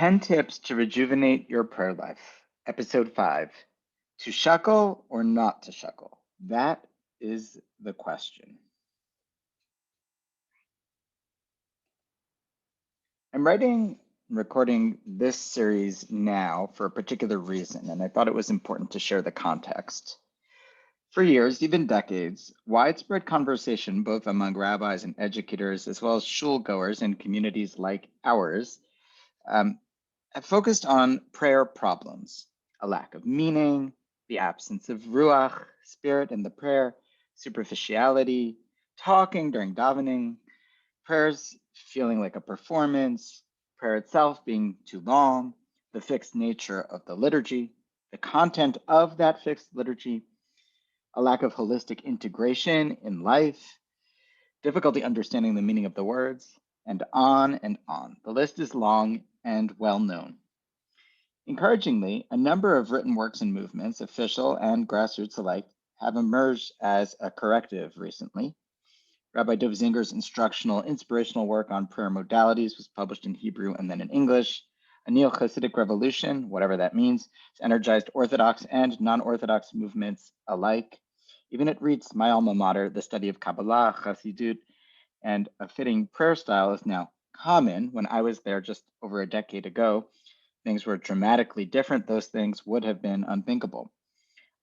10 Tips to Rejuvenate Your Prayer Life, Episode 5. To shuckle or not to shuckle? That is the question. I'm writing and recording this series now for a particular reason, and I thought it was important to share the context. For years, even decades, widespread conversation both among rabbis and educators, as well as shul goers in communities like ours, have focused on prayer problems, a lack of meaning, the absence of ruach, spirit in the prayer, superficiality, talking during davening, prayers feeling like a performance, prayer itself being too long, the fixed nature of the liturgy, the content of that fixed liturgy, a lack of holistic integration in life, difficulty understanding the meaning of the words, and on and on. The list is long and well known. Encouragingly, a number of written works and movements, official and grassroots alike, have emerged as a corrective recently. Rabbi Dolinger's inspirational work on prayer modalities was published in Hebrew and then in English. A neo-Hasidic revolution, whatever that means, has energized Orthodox and non-Orthodox movements alike. Even at REIT's, my alma mater, the study of Kabbalah, Chassidut, and a fitting prayer style is now common. When I was there just over a decade ago, things were dramatically different. Those things would have been unthinkable.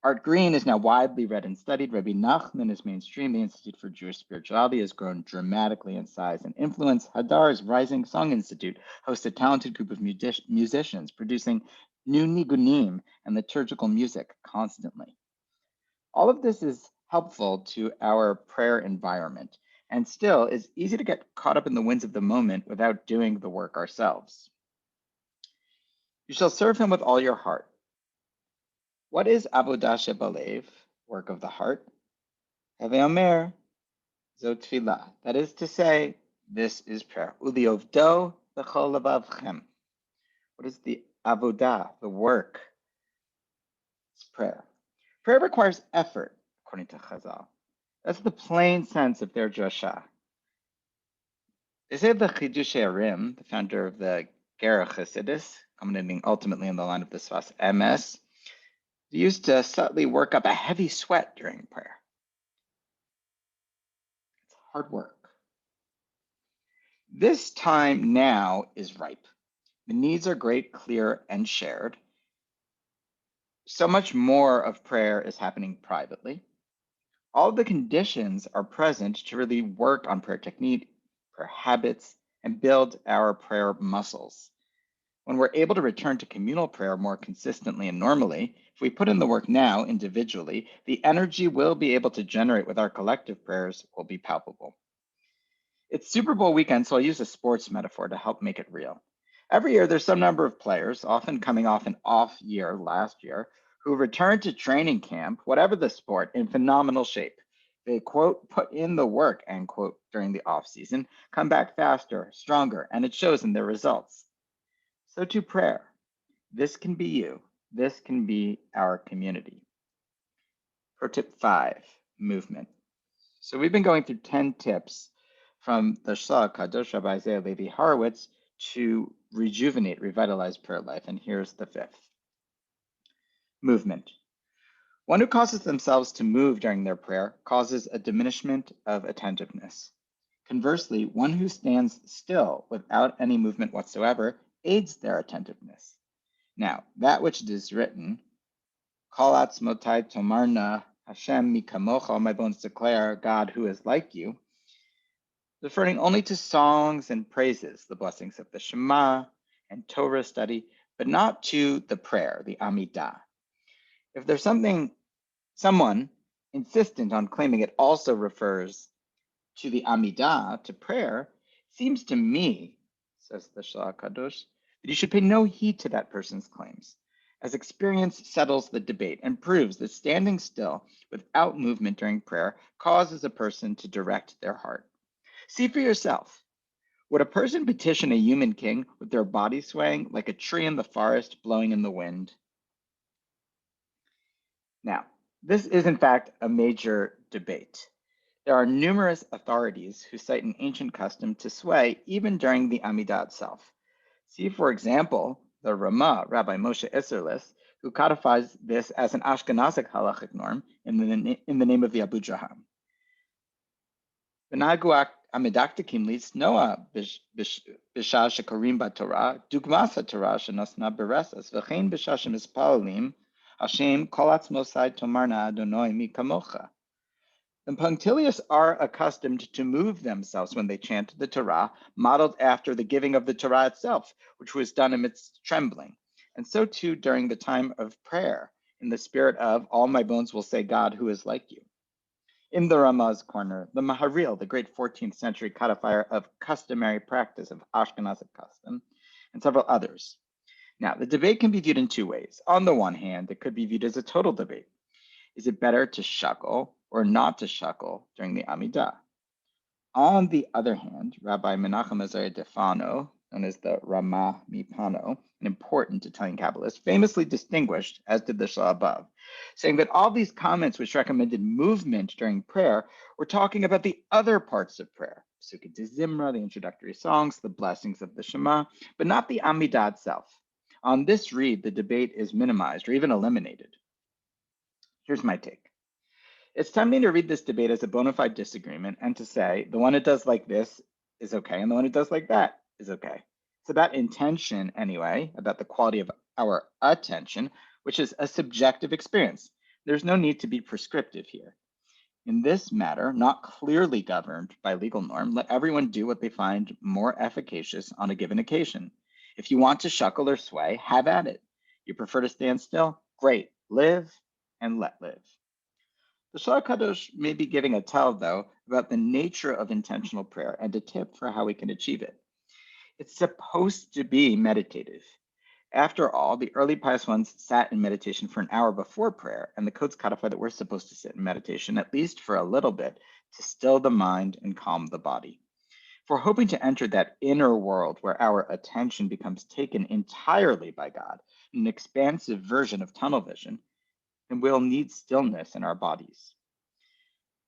Art Green is now widely read and studied. Rabbi Nachman is mainstream. The Institute for Jewish Spirituality has grown dramatically in size and influence. Hadar's Rising Song Institute hosts a talented group of musicians producing new nigunim and liturgical music constantly. All of this is helpful to our prayer environment, and still is easy to get caught up in the winds of the moment without doing the work ourselves. You shall serve him with all your heart. What is avodah shebalev, work of the heart? Heve omer, zo tefillah. That is to say, this is prayer. Uliovdo b'chol levavchem. What is the avodah, the work? It's prayer. Prayer requires effort, according to Chazal. That's the plain sense of their drasha. They say the Chidushei Arim, the founder of the Gera Chassidus, culminating ultimately in the line of the Sfas Emes, used to subtly work up a heavy sweat during prayer. It's hard work. This time now is ripe. The needs are great, clear, and shared. So much more of prayer is happening privately. All of the conditions are present to really work on prayer technique, prayer habits, and build our prayer muscles. When we're able to return to communal prayer more consistently and normally, if we put in the work now individually, the energy we'll be able to generate with our collective prayers will be palpable. It's Super Bowl weekend, so I'll use a sports metaphor to help make it real. Every year, there's some number of players, often coming off an off year last year, who return to training camp, whatever the sport, in phenomenal shape. They, quote, put in the work, end quote, during the off season, come back faster, stronger, and it shows in their results. So to prayer, this can be you. This can be our community. Pro tip 5, movement. So we've been going through 10 tips from the Shla Kadosh Rabbi Isaiah Levi Horowitz to rejuvenate, revitalize prayer life. And here's the 5th. Movement. One who causes themselves to move during their prayer causes a diminishment of attentiveness. Conversely, one who stands still without any movement whatsoever aids their attentiveness. Now, that which is written, Kol atzmotai tomarna Hashem mi kamocha, my bones declare God who is like you, referring only to songs and praises, the blessings of the Shema and Torah study, but not to the prayer, the Amidah. If there's someone insistent on claiming it also refers to the Amidah, to prayer, it seems to me, says the Shla Kadosh, that you should pay no heed to that person's claims, as experience settles the debate and proves that standing still without movement during prayer causes a person to direct their heart. See for yourself. Would a person petition a human king with their body swaying like a tree in the forest blowing in the wind? Now, this is in fact a major debate. There are numerous authorities who cite an ancient custom to sway even during the Amidah itself. See, for example, the Ramah, Rabbi Moshe Isserles, who codifies this as an Ashkenazic halachic norm in the name of the Abu Jaham. V'naguak amidaktikim litznoa b'shah shekorim b'Torah, dugmas haTorah shenosna beresas, v'chein b'shah shemispalalim, Hashem kol atzmosai tomarna Adonai mi kamocha. The punctilious are accustomed to move themselves when they chant the Torah, modeled after the giving of the Torah itself, which was done amidst trembling. And so too during the time of prayer, in the spirit of, all my bones will say God who is like you. In the Ramah's corner, the Maharil, the great 14th century codifier of customary practice of Ashkenazic custom, and several others. Now, the debate can be viewed in two ways. On the one hand, it could be viewed as a total debate. Is it better to shuckle or not to shuckle during the Amidah? On the other hand, Rabbi Menachem Azariah Defano, known as the Ramah Mipano, an important Italian Kabbalist, famously distinguished, as did the Shlah above, saying that all these comments which recommended movement during prayer were talking about the other parts of prayer, Psukei de Zimra, the introductory songs, the blessings of the Shema, but not the Amidah itself. On this read, the debate is minimized or even eliminated. Here's my take. It's tempting to read this debate as a bona fide disagreement and to say the one who does like this is okay and the one who does like that is okay. It's about intention anyway, about the quality of our attention, which is a subjective experience. There's no need to be prescriptive here. In this matter, not clearly governed by legal norm, let everyone do what they find more efficacious on a given occasion. If you want to shuckle or sway, have at it. You prefer to stand still? Great. Live and let live. The Shah Kadosh may be giving a tell, though, about the nature of intentional prayer and a tip for how we can achieve it. It's supposed to be meditative. After all, the early pious ones sat in meditation for an hour before prayer, and the codes codify that we're supposed to sit in meditation at least for a little bit to still the mind and calm the body. If we're hoping to enter that inner world where our attention becomes taken entirely by God, an expansive version of tunnel vision, then we'll need stillness in our bodies.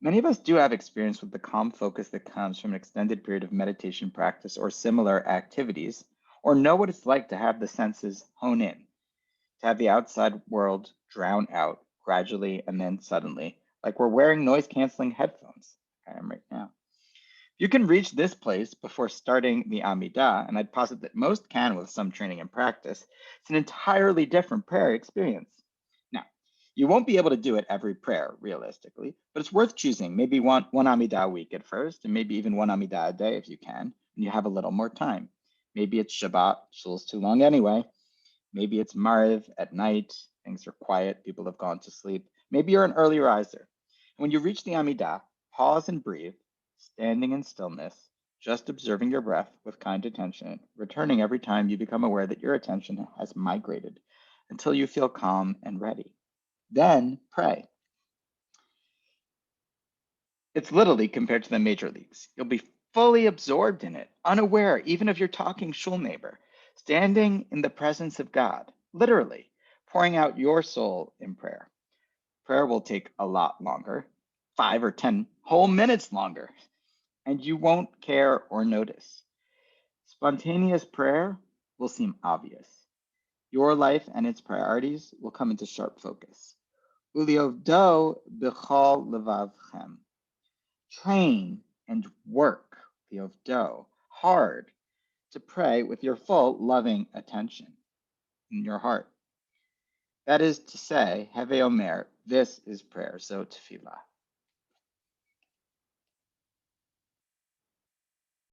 Many of us do have experience with the calm focus that comes from an extended period of meditation practice or similar activities, or know what it's like to have the senses hone in, to have the outside world drown out gradually and then suddenly, like we're wearing noise-canceling headphones. I am right now. You can reach this place before starting the Amidah, and I'd posit that most can with some training and practice. It's an entirely different prayer experience. You won't be able to do it every prayer, realistically, but it's worth choosing maybe one Amidah a week at first, and maybe even one Amidah a day if you can, and you have a little more time. Maybe it's Shabbat, shul's too long anyway. Maybe it's Mariv at night, things are quiet, people have gone to sleep. Maybe you're an early riser. When you reach the Amidah, pause and breathe, standing in stillness, just observing your breath with kind attention, returning every time you become aware that your attention has migrated until you feel calm and ready. Then pray. It's literally compared to the major leagues. You'll be fully absorbed in it, unaware, even if you're talking shul neighbor, standing in the presence of God, literally pouring out your soul in prayer. Prayer will take a lot longer, 5 or 10 whole minutes longer, and you won't care or notice. Spontaneous prayer will seem obvious. Your life and its priorities will come into sharp focus. Uliovdo b'chol levavchem. Train and work, liovdo, hard, to pray with your full loving attention in your heart. That is to say, Heve Omer, this is prayer, so tefillah.